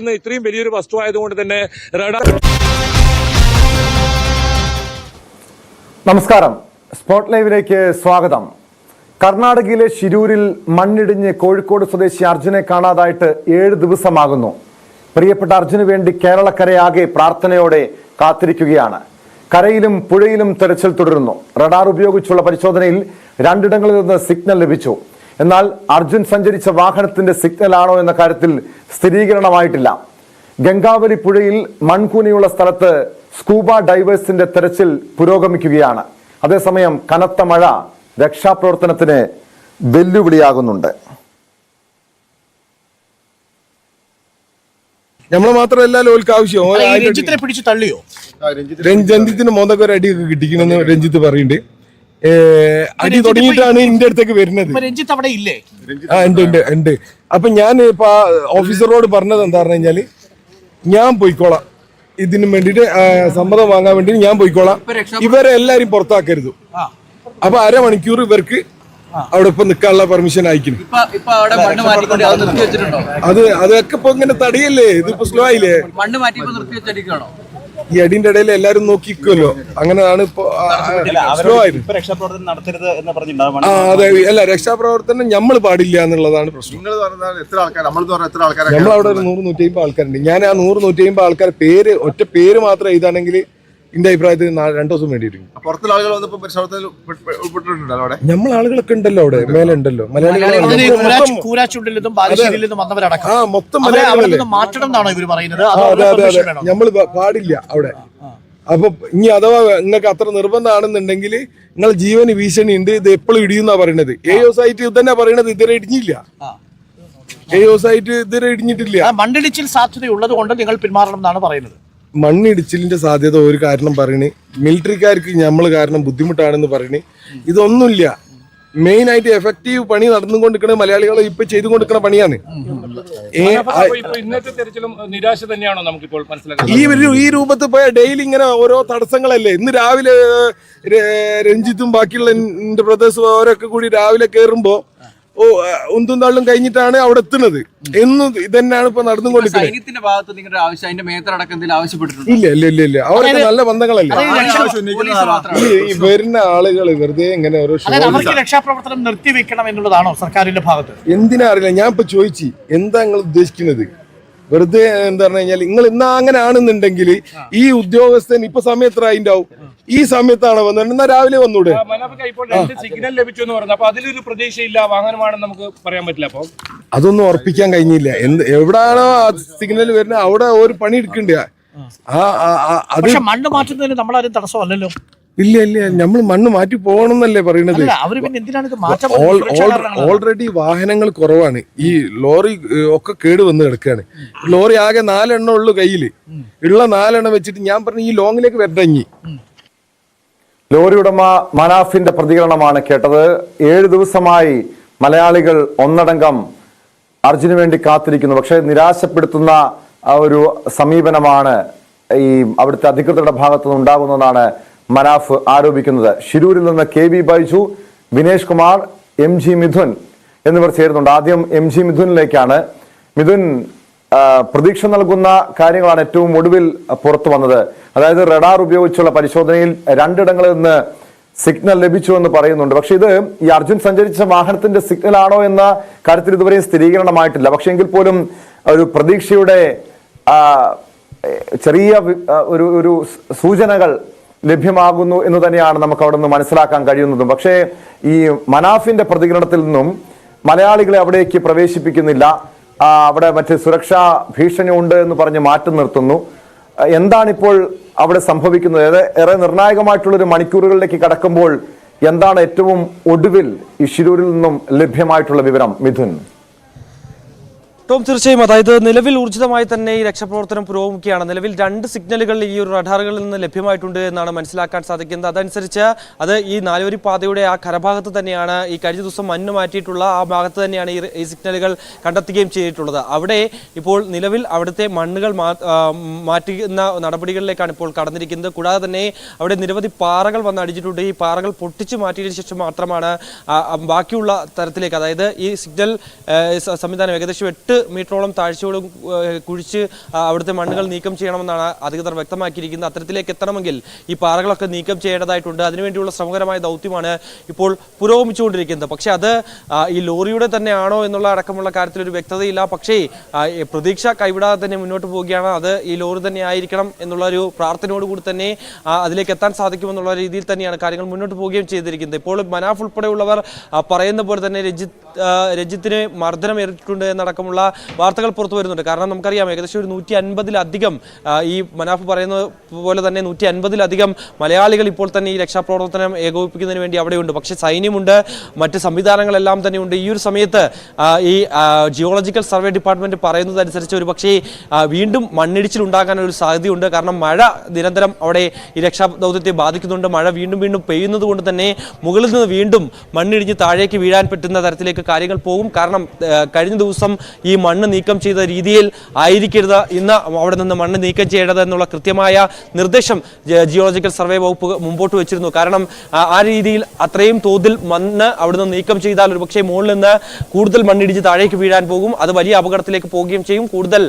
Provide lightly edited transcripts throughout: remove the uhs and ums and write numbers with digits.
പെട്ടെന്ന് ഇത്രയും വലിയൊരു വസ്തു ആയതുകൊണ്ട് തന്നെ റഡാർ. നമസ്കാരം, സ്പോട്ട് ലൈവിലേക്ക് സ്വാഗതം. കർണാടകയിലെ ശിരൂരിൽ മണ്ണിടിഞ്ഞ് കോഴിക്കോട് സ്വദേശി അർജുനെ കാണാതായിട്ട് 7 ദിവസമാകുന്നു. പ്രിയപ്പെട്ട അർജുന് വേണ്ടി കേരളക്കരയാകെ പ്രാർത്ഥനയോടെ കാത്തിരിക്കുകയാണ്. കരയിലും പുഴയിലും തെരച്ചിൽ തുടരുന്നു. റഡാർ ഉപയോഗിച്ചുള്ള പരിശോധനയിൽ 2 ഇടങ്ങളിൽ നിന്ന് സിഗ്നൽ ലഭിച്ചു. എന്നാൽ അർജുൻ സഞ്ചരിച്ച വാഹനത്തിന്റെ സിഗ്നലാണോ എന്ന കാര്യത്തിൽ സ്ഥിരീകരണമായിട്ടില്ല. ഗംഗാവലി പുഴയിൽ മൺകൂനിയുള്ള സ്ഥലത്ത് സ്കൂബ ഡൈവേഴ്സിന്റെ തെരച്ചിൽ പുരോഗമിക്കുകയാണ്. അതേസമയം കനത്ത മഴ രക്ഷാപ്രവർത്തനത്തിന് വെല്ലുവിളിയാകുന്നുണ്ട്. നമ്മളെ മാത്രമല്ല ലോൽക്ക് ആവശ്യം. പിടിച്ചു തള്ളിയോ? രഞ്ജിത്തിന് മോന്തൊക്കെ ഒരു അടിയൊക്കെ കിട്ടിക്കണെന്ന് രഞ്ജിത്ത് പറയുന്നുണ്ട്. അടി തുടങ്ങിയിട്ടാണ് എന്റെ അടുത്തേക്ക് വരുന്നത്. രഞ്ജിത്ത് അവിടെ ഇല്ലേ? ഉണ്ട്. അപ്പൊ ഞാൻ ഇപ്പൊ ഓഫീസറോട് പറഞ്ഞത് എന്താ പറഞ്ഞു കഴിഞ്ഞാല്, ഞാൻ പോയിക്കോളാം, ഇതിന് വേണ്ടിട്ട് സമ്മതം വാങ്ങാൻ വേണ്ടി ഞാൻ പോയിക്കോളാം, ഇവരെ എല്ലാരും പുറത്താക്കരുത്. അപ്പൊ 1/2 മണിക്കൂർ ഇവർക്ക് അവിടെ ഇപ്പൊ നിക്കാനുള്ള പെർമിഷൻ അയക്കുന്നു. അതൊക്കെ ഇപ്പൊ ഇങ്ങനെ തടിയല്ലേ, ഇതിപ്പോ സ്ലോ ആയില്ലേ. ഈ അടിന്റെ ഇടയിൽ എല്ലാരും നോക്കിക്കുമല്ലോ, അങ്ങനെയാണ് ഇപ്പൊ സ്ലോ ആയത്. അതെ, അല്ല, രക്ഷാപ്രവർത്തനം നമ്മൾ പാടില്ല എന്നുള്ളതാണ് പ്രശ്നം. നമ്മളവിടെ ഒരു 100-150 ആൾക്കാരുണ്ട്. ഞാൻ ആ 100-150 ആൾക്കാരെ പേര്, ഒറ്റ പേര് മാത്രം എഴുതാണെങ്കിൽ എന്റെ അഭിപ്രായത്തിൽ 2 ദിവസം വേണ്ടി വരും. നമ്മൾ ആളുകളൊക്കെ ഉണ്ടല്ലോ അവിടെ, മേലെ ഉണ്ടല്ലോ, മലയാളികൾ മൊത്തം മലയാളികളല്ലേ. അതെ, നമ്മൾ പാടില്ല അവിടെ. അപ്പൊ ഇനി അഥവാ നിങ്ങൾക്ക് അത്ര നിർബന്ധമാണെന്നുണ്ടെങ്കിൽ നിങ്ങൾ ജീവന് ഭീഷണി ഉണ്ട്, ഇത് എപ്പോഴും ഇടിയുന്നാ പറയണത്. AO സൈറ്റ് ഇത് തന്നെ പറയണത്, ഇതുവരെ ഇടിഞ്ഞില്ല. AO സൈറ്റ് ഇതുവരെ ഇടിഞ്ഞിട്ടില്ല. മണ്ണിടിച്ചിൽ സാധ്യതയുള്ളത് കൊണ്ട് നിങ്ങൾ പിന്മാറണം എന്നാണ് പറയുന്നത്. മണ്ണിടിച്ചിലിന്റെ സാധ്യത ഒരു കാരണം പറയണേ, മിലിറ്ററിക്കാർക്ക് നമ്മൾ കാരണം ബുദ്ധിമുട്ടാണെന്ന് പറയണേ. ഇതൊന്നുമില്ല. മെയിൻ ആയിട്ട് എഫക്റ്റീവ് പണി നടന്നുകൊണ്ടിരിക്കുന്ന മലയാളികൾ ഇപ്പൊ ചെയ്തുകൊണ്ടിരിക്കുന്ന പണിയാണ്. നിരാശ തന്നെയാണോ നമുക്കിപ്പോൾ ഈ രൂപത്തിൽ പോയ ഡെയിലി ഇങ്ങനെ ഓരോ തടസ്സങ്ങളല്ലേ. ഇന്ന് രാവിലെ രഞ്ജിത്തും ബാക്കിയുള്ള എന്റെ ബ്രദേഴ്സും അവരൊക്കെ കൂടി രാവിലെ കയറുമ്പോ ഉന്തും തള്ളും കഴിഞ്ഞിട്ടാണ് അവിടെ എത്തുന്നത്. എന്നും ഇതന്നെയാണ് ഇപ്പൊ നടന്നുകൊണ്ടിരിക്കുന്നത്. ഇല്ല, അവരൊക്കെ നല്ല ബന്ധങ്ങളല്ലേ. ഈ വരുന്ന ആളുകൾ വെറുതെ ഇങ്ങനെ ഓരോ രക്ഷാപ്രവർത്തനം നിർത്തിവെക്കണം എന്നുള്ളതാണോ സർക്കാരിന്റെ ഭാഗത്ത്? എന്തിനാ അറിയില്ല. ഞാൻ ഇപ്പൊ ചോദിച്ചു, എന്താ നിങ്ങൾ ഉദ്ദേശിക്കുന്നത്? വെറുതെ എന്താ പറഞ്ഞു കഴിഞ്ഞാൽ, നിങ്ങൾ ഇന്നാ അങ്ങനെ ആണെന്നുണ്ടെങ്കിൽ ഈ ഉദ്യോഗസ്ഥൻ ഇപ്പൊ സമയത്ത് ഉണ്ടാവും. ഈ സമയത്താണ് വന്നത്, എന്നാ രാവിലെ വന്നൂടെ? സിഗ്നൽ ലഭിച്ചു എന്ന് പറഞ്ഞു. അപ്പൊ അതിലൊരു പ്രതീക്ഷയില്ല, വാഹനമാണെന്ന് നമുക്ക് പറയാൻ പറ്റില്ല. അപ്പൊ അതൊന്നും ഉറപ്പിക്കാൻ കഴിഞ്ഞില്ല. എവിടാണോ ആ സിഗ്നൽ വരുന്നത് അവിടെ ഒരു പണി എടുക്കണ്ടേ. മണ്ണ് മാറ്റുന്നതിന് നമ്മളാരും തടസ്സമല്ലല്ലോ. ഇല്ല, നമ്മൾ മണ്ണ് മാറ്റി പോകണമെന്നല്ലേ പറയണത്. ഓൾറെഡി വാഹനങ്ങൾ കുറവാണ്. ഈ ലോറി ഒക്കെ കേട് വന്ന് കിടക്കുകയാണ്. ലോറി ആകെ 4 എണ്ണം ഉള്ളു കയ്യില്. ഉള്ള 4 എണ്ണം വെച്ചിട്ട് ഞാൻ പറഞ്ഞു ഈ ലോങ്ങിലേക്ക് വരഞ്ഞി. ലോറി ഉടമ മനാഫിന്റെ പ്രതികരണമാണ് കേട്ടത്. 7 ദിവസമായി മലയാളികൾ ഒന്നടങ്കം അർജുന് വേണ്ടി കാത്തിരിക്കുന്നു. പക്ഷെ നിരാശപ്പെടുത്തുന്ന ഒരു സമീപനമാണ് ഈ അവിടുത്തെ അധികൃതരുടെ ഭാഗത്തുനിന്ന് ഉണ്ടാകുന്നതെന്നാണ് മനാഫ് ആരോപിക്കുന്നത്. ശിരൂരിൽ നിന്ന് KB ബൈജു, വിനേഷ് കുമാർ, MG മിഥുൻ എന്നിവർ ചേരുന്നുണ്ട്. ആദ്യം MG മിഥുനിലേക്കാണ്. മിഥുൻ, പ്രതീക്ഷ നൽകുന്ന കാര്യങ്ങളാണ് ഏറ്റവും ഒടുവിൽ പുറത്തു വന്നത്. അതായത് റഡാർ ഉപയോഗിച്ചുള്ള പരിശോധനയിൽ 2 ഇടങ്ങളിൽ നിന്ന് സിഗ്നൽ ലഭിച്ചു എന്ന് പറയുന്നുണ്ട്. പക്ഷെ ഇത് ഈ അർജുൻ സഞ്ചരിച്ച വാഹനത്തിന്റെ സിഗ്നൽ ആണോ എന്ന കാര്യത്തിൽ ഇതുവരെയും സ്ഥിരീകരണമായിട്ടില്ല. പക്ഷെ എങ്കിൽ പോലും ഒരു പ്രതീക്ഷയുടെ ചെറിയ ഒരു സൂചനകൾ ലഭ്യമാകുന്നു എന്ന് തന്നെയാണ് നമുക്ക് അവിടെ നിന്ന് മനസ്സിലാക്കാൻ കഴിയുന്നതും. പക്ഷേ ഈ മനാഫിന്റെ പ്രതികരണത്തിൽ നിന്നും മലയാളികളെ അവിടേക്ക് പ്രവേശിപ്പിക്കുന്നില്ല, അവിടെ മറ്റ് സുരക്ഷാ ഭീഷണി ഉണ്ട് എന്ന് പറഞ്ഞ് മാറ്റി നിർത്തുന്നു. എന്താണിപ്പോൾ അവിടെ സംഭവിക്കുന്നത്? ഏറെ നിർണായകമായിട്ടുള്ളൊരു മണിക്കൂറുകളിലേക്ക് കടക്കുമ്പോൾ എന്താണ് ഏറ്റവും ഒടുവിൽ ഈ ശിരൂരിൽ നിന്നും ലഭ്യമായിട്ടുള്ള വിവരം മിഥുൻ? തീർച്ചയായും, അതായത് നിലവിൽ ഊർജിതമായി തന്നെ ഈ രക്ഷാപ്രവർത്തനം പുരോഗമിക്കുകയാണ്. നിലവിൽ 2 സിഗ്നലുകൾ ഈ ഒരു റഡാറുകളിൽ നിന്ന് ലഭ്യമായിട്ടുണ്ട് എന്നാണ് മനസ്സിലാക്കാൻ സാധിക്കുന്നത്. അതനുസരിച്ച് അത് ഈ നാലുവരി പാതയുടെ ആ കരഭാഗത്ത് തന്നെയാണ്, ഈ കഴിഞ്ഞ ദിവസം മണ്ണ് മാറ്റിയിട്ടുള്ള ആ ഭാഗത്ത് തന്നെയാണ് ഈ സിഗ്നലുകൾ കണ്ടെത്തുകയും ചെയ്തിട്ടുള്ളത്. അവിടെ ഇപ്പോൾ നിലവിൽ അവിടുത്തെ മണ്ണുകൾ മാറ്റുന്ന നടപടികളിലേക്കാണ് ഇപ്പോൾ കടന്നിരിക്കുന്നത്. കൂടാതെ തന്നെ അവിടെ നിരവധി പാറകൾ വന്ന് അടിച്ചിട്ടുണ്ട്. ഈ പാറകൾ പൊട്ടിച്ചു മാറ്റിയതിനു ശേഷം മാത്രമാണ് ബാക്കിയുള്ള തരത്തിലേക്ക്, അതായത് ഈ സിഗ്നൽ സംവിധാനം ഏകദേശം 8 മീറ്ററോളം താഴ്ചയോടും കുഴിച്ച് അവിടുത്തെ മണ്ണുകൾ നീക്കം ചെയ്യണമെന്നാണ് അധികൃതർ വ്യക്തമാക്കിയിരിക്കുന്നത്. അത്തരത്തിലേക്ക് എത്തണമെങ്കിൽ ഈ പാറകളൊക്കെ നീക്കം ചെയ്യേണ്ടതായിട്ടുണ്ട്. അതിനുവേണ്ടിയുള്ള ശ്രമകരമായ ദൗത്യമാണ് ഇപ്പോൾ പുരോഗമിച്ചുകൊണ്ടിരിക്കുന്നത്. പക്ഷേ അത് ഈ ലോറിയുടെ തന്നെയാണോ എന്നുള്ള അടക്കമുള്ള കാര്യത്തിൽ ഒരു വ്യക്തതയില്ല. പക്ഷേ പ്രതീക്ഷ കൈവിടാതെ തന്നെ മുന്നോട്ട് പോവുകയാണ്. അത് ഈ ലോറി തന്നെ ആയിരിക്കണം എന്നുള്ള ഒരു പ്രാർത്ഥനയോടുകൂടി തന്നെ അതിലേക്ക് എത്താൻ സാധിക്കുമെന്നുള്ള രീതിയിൽ തന്നെയാണ് കാര്യങ്ങൾ മുന്നോട്ട് പോവുകയും ചെയ്തിരിക്കുന്നത്. ഇപ്പോൾ മനാഫ് ഉൾപ്പെടെയുള്ളവർ പറയുന്ന പോലെ തന്നെ രഞ്ജിത്തിന് മർദ്ദനം ഏറ്റിട്ടുണ്ട് എന്നടക്കമുള്ള വാർത്തകൾ പുറത്തു വരുന്നുണ്ട്. കാരണം നമുക്കറിയാം ഏകദേശം ഒരു 150-ലധികം ഈ മനാഫ് പറയുന്നത് പോലെ തന്നെ 150-ലധികം മലയാളികൾ ഇപ്പോൾ തന്നെ ഈ രക്ഷാപ്രവർത്തനം ഏകോപിപ്പിക്കുന്നതിന് വേണ്ടി അവിടെയുണ്ട്. പക്ഷേ സൈന്യമുണ്ട്, മറ്റ് സംവിധാനങ്ങളെല്ലാം തന്നെയുണ്ട്. ഈ ഒരു സമയത്ത് ഈ ജിയോളജിക്കൽ സർവേ ഡിപ്പാർട്ട്മെന്റ് പറയുന്നതനുസരിച്ച് ഒരു പക്ഷേ വീണ്ടും മണ്ണിടിച്ചിൽ ഉണ്ടാകാനൊരു സാധ്യതയുണ്ട്. കാരണം മഴ നിരന്തരം അവിടെ ഈ രക്ഷാദൗത്യത്തെ ബാധിക്കുന്നുണ്ട്. മഴ വീണ്ടും പെയ്യുന്നത് കൊണ്ട് തന്നെ മുകളിൽ നിന്ന് വീണ്ടും മണ്ണിടിഞ്ഞ് താഴേക്ക് വീഴാൻ പറ്റുന്ന തരത്തിലേക്ക് കാര്യങ്ങൾ പോകും. കാരണം കഴിഞ്ഞ ദിവസം ഈ മണ്ണ് നീക്കം ചെയ്ത രീതിയിൽ ആയിരിക്കരുത് ഇന്ന് അവിടെ നിന്ന് മണ്ണ് നീക്കം ചെയ്യേണ്ടത് എന്നുള്ള കൃത്യമായ നിർദ്ദേശം ജിയോളജിക്കൽ സർവേ വകുപ്പ് മുമ്പോട്ട് വെച്ചിരുന്നു. കാരണം ആ രീതിയിൽ അത്രയും തോതിൽ മണ്ണ് അവിടുന്ന് നീക്കം ചെയ്താൽ ഒരുപക്ഷെ മുകളിൽ നിന്ന് കൂടുതൽ മണ്ണിടിച്ച് താഴേക്ക് വീഴാൻ പോകും. അത് വലിയ അപകടത്തിലേക്ക് പോവുകയും ചെയ്യും. കൂടുതൽ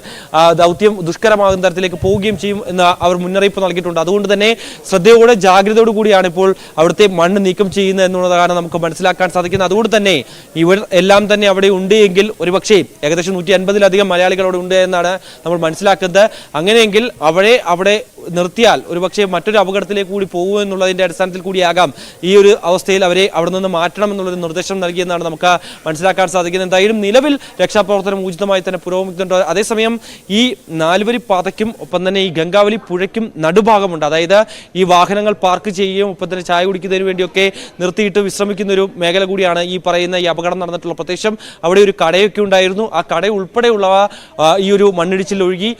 ദൗത്യം ദുഷ്കരമാകുന്ന തരത്തിലേക്ക് പോവുകയും ചെയ്യും എന്ന് അവർ മുന്നറിയിപ്പ് നൽകിയിട്ടുണ്ട്. അതുകൊണ്ട് തന്നെ ശ്രദ്ധയോടെ ജാഗ്രതയോടു കൂടിയാണ് ഇപ്പോൾ അവിടുത്തെ മണ്ണ് നീക്കം ചെയ്യുന്നത് എന്നുള്ളതാണ് നമുക്ക് മനസ്സിലാക്കാൻ സാധിക്കുന്നത്. അതുകൊണ്ട് തന്നെ ഇവർ എല്ലാം തന്നെ അവിടെ ഉണ്ട് എങ്കിൽ ഒരുപക്ഷെ ഏകദേശം 150-ലധികം മലയാളികൾ അവിടെ ഉണ്ട് എന്നാണ് നമ്മൾ മനസ്സിലാക്കുന്നത്. അങ്ങനെയെങ്കിൽ അവിടെ നിർത്തിയാൽ ഒരുപക്ഷെ മറ്റൊരു അപകടത്തിലേക്ക് കൂടി പോകും എന്നുള്ളതിന്റെ അടിസ്ഥാനത്തിൽ കൂടിയാകാം ഈ ഒരു അവസ്ഥയിൽ അവരെ അവിടെ നിന്ന് മാറ്റണം എന്നുള്ളൊരു നിർദ്ദേശം നൽകിയെന്നാണ് നമുക്ക് മനസ്സിലാക്കാൻ സാധിക്കുന്നത്. എന്തായാലും നിലവിൽ രക്ഷാപ്രവർത്തനം ഊർജിതമായി തന്നെ പുരോഗമിക്കുന്നുണ്ട്. അതേസമയം ഈ 4-വരി പാതയ്ക്കും ഒപ്പം തന്നെ ഈ ഗംഗാവലി പുഴയ്ക്കും നടുഭാഗമുണ്ട്. അതായത് ഈ വാഹനങ്ങൾ പാർക്ക് ചെയ്യുകയും ഒപ്പം തന്നെ ചായ കുടിക്കുന്നതിന് വേണ്ടിയൊക്കെ നിർത്തിയിട്ട് വിശ്രമിക്കുന്ന ഒരു മേഖല കൂടിയാണ് ഈ പറയുന്ന ഈ അപകടം നടന്നിട്ടുള്ള പ്രദേശം. അവിടെ ഒരു കടയൊക്കെ ഉണ്ടായിരുന്നു. ആ കട ഉൾപ്പെടെയുള്ളവ ഈ ഒരു മണ്ണിടിച്ചിൽ ഒഴുകി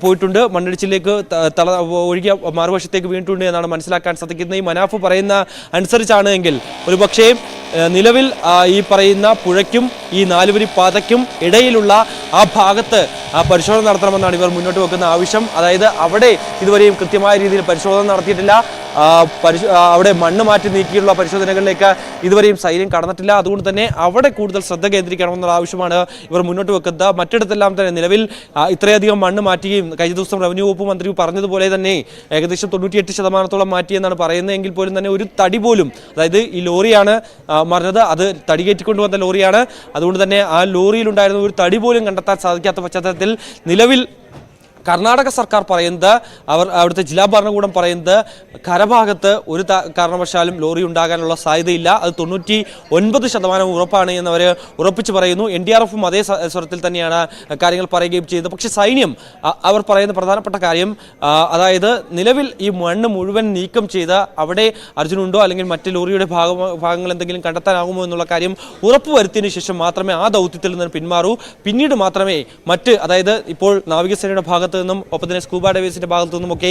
പോയിട്ടുണ്ട്. മണ്ണിടിച്ചിലേക്ക് ഒഴുകിയ മറുവശത്തേക്ക് വീണിട്ടുണ്ട് എന്നാണ് മനസ്സിലാക്കാൻ സാധിക്കുന്നത്. ഈ മനാഫ് പറയുന്ന അനുസരിച്ചാണ് എങ്കിൽ ഒരുപക്ഷേ നിലവിൽ ഈ പറയുന്ന പുഴയ്ക്കും ഈ 4-വരി പാതയ്ക്കും ഇടയിലുള്ള ആ ഭാഗത്ത് പരിശോധന നടത്തണമെന്നാണ് ഇവർ മുന്നോട്ട് വെക്കുന്ന ആവശ്യം. അതായത് അവിടെ ഇതുവരെയും കൃത്യമായ രീതിയിൽ പരിശോധന നടത്തിയിട്ടില്ല. അവിടെ മണ്ണ് മാറ്റി നീക്കിയുള്ള പരിശോധനകളിലേക്ക് ഇതുവരെയും സൈന്യം കടന്നിട്ടില്ല. അതുകൊണ്ട് തന്നെ അവിടെ കൂടുതൽ ശ്രദ്ധ കേന്ദ്രീകരിക്കണമെന്നുള്ള ആവശ്യമാണ് ഇവർ മുന്നോട്ട് വെക്കുന്നത്. മറ്റിടത്തെല്ലാം തന്നെ നിലവിൽ ഇത്രയധികം മണ്ണ് മാറ്റുകയും കഴിഞ്ഞ ദിവസം റവന്യൂ വകുപ്പ് മന്ത്രി പറഞ്ഞതുപോലെ തന്നെ ഏകദേശം 98% മാറ്റിയെന്നാണ് പറയുന്നത്. എങ്കിൽ പോലും തന്നെ ഒരു തടി പോലും, അതായത് ഈ ലോറിയാണ് മറിഞ്ഞത്, അത് തടി കയറ്റിക്കൊണ്ടുവന്ന ലോറിയാണ്. അതുകൊണ്ട് തന്നെ ആ ലോറിയിലുണ്ടായിരുന്ന ഒരു തടി പോലും കണ്ടെത്താൻ സാധിക്കാത്ത പശ്ചാത്തലത്തിൽ നിലവിൽ കർണാടക സർക്കാർ പറയുന്നത്, അവിടുത്തെ ജില്ലാ ഭരണകൂടം പറയുന്നത് കരഭാഗത്ത് ഒരു കാരണവശാലും ലോറി ഉണ്ടാകാനുള്ള സാധ്യതയില്ല, അത് 99% ഉറപ്പാണ് എന്നവർ ഉറപ്പിച്ച് പറയുന്നു. NDRFും അതേ സ്വരത്തിൽ തന്നെയാണ് കാര്യങ്ങൾ പറയുകയും ചെയ്തത്. പക്ഷേ സൈന്യം അവർ പറയുന്ന പ്രധാനപ്പെട്ട കാര്യം, അതായത് നിലവിൽ ഈ മണ്ണ് മുഴുവൻ നീക്കം ചെയ്ത് അവിടെ അർജുനുണ്ടോ അല്ലെങ്കിൽ മറ്റ് ലോറിയുടെ ഭാഗങ്ങൾ എന്തെങ്കിലും കണ്ടെത്താനാകുമോ എന്നുള്ള കാര്യം ഉറപ്പുവരുത്തിയതിനു ശേഷം മാത്രമേ ആ ദൗത്യത്തിൽ നിന്ന് പിന്മാറൂ. പിന്നീട് മാത്രമേ മറ്റ്, അതായത് ഇപ്പോൾ നാവികസേനയുടെ ഭാഗത്ത് നിന്നും ഒപ്പം തന്നെ സ്കൂബ ഡൈവേഴ്സിന്റെ ഭാഗത്തു നിന്നുമൊക്കെ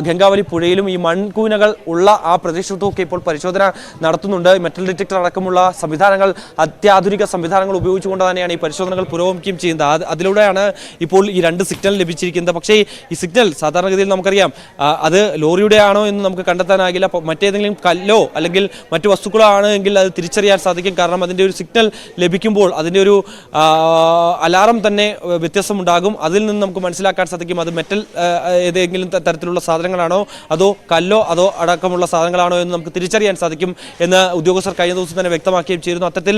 ഗംഗാവലി പുഴയിലും ഈ മൺകൂനകൾ ഉള്ള ആ പ്രദേശത്തുമൊക്കെ ഇപ്പോൾ പരിശോധന നടത്തുന്നുണ്ട്. മെറ്റൽ ഡിറ്റക്ടർ അടക്കമുള്ള സംവിധാനങ്ങൾ, അത്യാധുനിക സംവിധാനങ്ങൾ ഉപയോഗിച്ചുകൊണ്ട് തന്നെയാണ് ഈ പരിശോധനകൾ പുരോഗമിക്കുകയും ചെയ്യുന്നത്. അതിലൂടെയാണ് ഇപ്പോൾ ഈ 2 സിഗ്നൽ ലഭിച്ചിരിക്കുന്നത്. പക്ഷേ ഈ സിഗ്നൽ സാധാരണഗതിയിൽ നമുക്കറിയാം അത് ലോറിയുടെ ആണോ എന്ന് നമുക്ക് കണ്ടെത്താനാകില്ല. മറ്റേതെങ്കിലും കല്ലോ അല്ലെങ്കിൽ മറ്റു വസ്തുക്കളോ ആണ് എങ്കിൽ അത് തിരിച്ചറിയാൻ സാധിക്കും. കാരണം അതിൻ്റെ ഒരു സിഗ്നൽ ലഭിക്കുമ്പോൾ അതിൻ്റെ ഒരു അലാറം തന്നെ വ്യത്യാസമുണ്ടാകും. അതിൽ നിന്ന് നമുക്ക് മനസ്സിലാക്കാൻ സാധിക്കും അത് മെറ്റൽ ഏതെങ്കിലും തരത്തിലുള്ള സാധനങ്ങളാണോ അതോ കല്ലോ അതോ അടക്കമുള്ള സാധനങ്ങളാണോ എന്ന് നമുക്ക് തിരിച്ചറിയാൻ സാധിക്കും എന്ന് ഉദ്യോഗസ്ഥർ കഴിഞ്ഞ ദിവസം തന്നെ വ്യക്തമാക്കുകയും ചെയ്തിരുന്നു. അത്തരത്തിൽ